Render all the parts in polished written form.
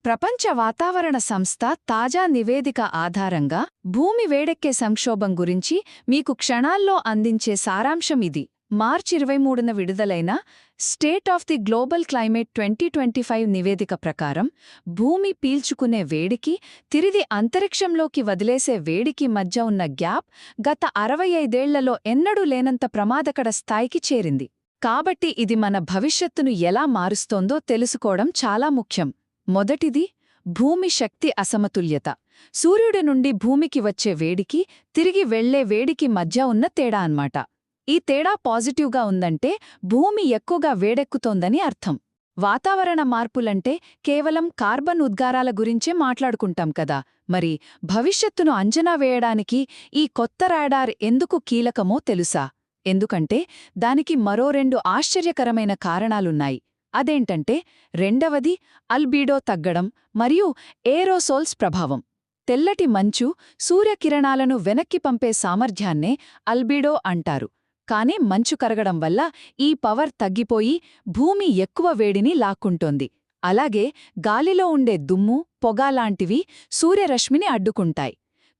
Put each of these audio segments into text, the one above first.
ప్రపంచ వాతావరణ సంస్థ తాజా నివేదిక ఆధారంగా భూమి వేడెక్కే సంక్షోభం గురించి మీకు క్షణాల్లో అందించే సారాంశం ఇది. మార్చి 23న విడుదలైన state of the global climate 2025 నివేదిక ప్రకారం భూమి పీల్చుకునే వేడికి, తిరిగి అంతరిక్షంలోకి వదిలేసే వేడికి మధ్య ఉన్న గ్యాప్ గత 65 ఏళ్లలో ఎన్నడూ లేనంత ప్రమాదకర స్థాయికి చేరింది. కాబట్టి ఇది మన భవిష్యత్తును ఎలా మారుస్తోందో తెలుసుకోవడం చాలా ముఖ్యం. మొదటిది, భూమి శక్తి అసమతుల్యత. సూర్యుడి నుండి భూమికి వచ్చే వేడికి, తిరిగి వెళ్లే వేడికి మధ్య ఉన్న తేడా అన్నమాట. ఈ తేడా పాజిటివ్గా ఉందంటే భూమి ఎక్కువగా వేడెక్కుతోందని అర్థం. వాతావరణ మార్పులంటే కేవలం కార్బన్ ఉద్గారాల గురించే మాట్లాడుకుంటాం కదా. మరి భవిష్యత్తును అంచనా వేయడానికి ఈ కొత్త రాడార్ ఎందుకు కీలకమో తెలుసా? ఎందుకంటే దానికి మరో 2 ఆశ్చర్యకరమైన కారణాలున్నాయి. అదేంటంటే, రెండవది అల్బీడో తగ్గడం మరియు ఏరోసోల్స్ ప్రభావం. తెల్లటి మంచు, సూర్యకిరణాలను వెనక్కి పంపే సామర్థ్యాన్నే అల్బీడో అంటారు. కానీ మంచు కరగడం వల్ల ఈ పవర్ తగ్గిపోయి భూమి ఎక్కువ వేడిని లాక్కుంటోంది. అలాగే గాలిలో ఉండే దుమ్ము, పొగలాంటివి సూర్యరశ్మిని అడ్డుకుంటాయి.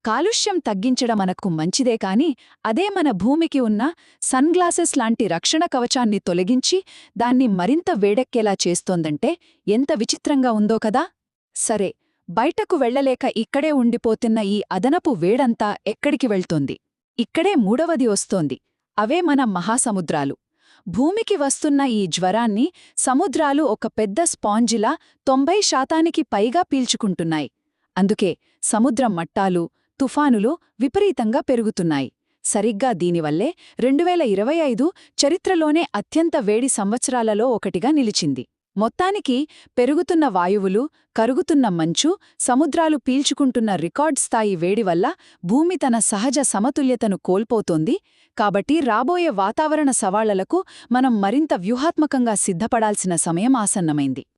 కాలుష్యం తగ్గించడం మనకు మంచిదే కాని అదే మన భూమికి ఉన్న సన్గ్లాసెస్ లాంటి రక్షణ కవచాన్ని తొలగించి దాన్ని మరింత వేడెక్కేలా చేస్తోందంటే ఎంత విచిత్రంగా ఉందో కదా. సరే, బయటకు వెళ్లలేక ఇక్కడే ఉండిపోతున్న ఈ అదనపు వేడంతా ఎక్కడికి వెళ్తోంది? ఇక్కడే మూడవది వస్తోంది. అవే మన మహాసముద్రాలు. భూమికి వస్తున్న ఈ జ్వరాన్ని సముద్రాలు ఒక పెద్ద స్పాంజిలా 90% పైగా పీల్చుకుంటున్నాయి. అందుకే సముద్రం మట్టాలు, తుఫానులు విపరీతంగా పెరుగుతున్నాయి. సరిగ్గా దీనివల్లే 2025 చరిత్రలోనే అత్యంత వేడి సంవత్సరాలలో ఒకటిగా నిలిచింది. మొత్తానికి పెరుగుతున్న వాయువులు, కరుగుతున్న మంచు, సముద్రాలు పీల్చుకుంటున్న రికార్డ్ స్థాయి వేడి వల్ల భూమి తన సహజ సమతుల్యతను కోల్పోతోంది. కాబట్టి రాబోయే వాతావరణ సవాళ్లకు మనం మరింత వ్యూహాత్మకంగా సిద్ధపడాల్సిన సమయం ఆసన్నమైంది.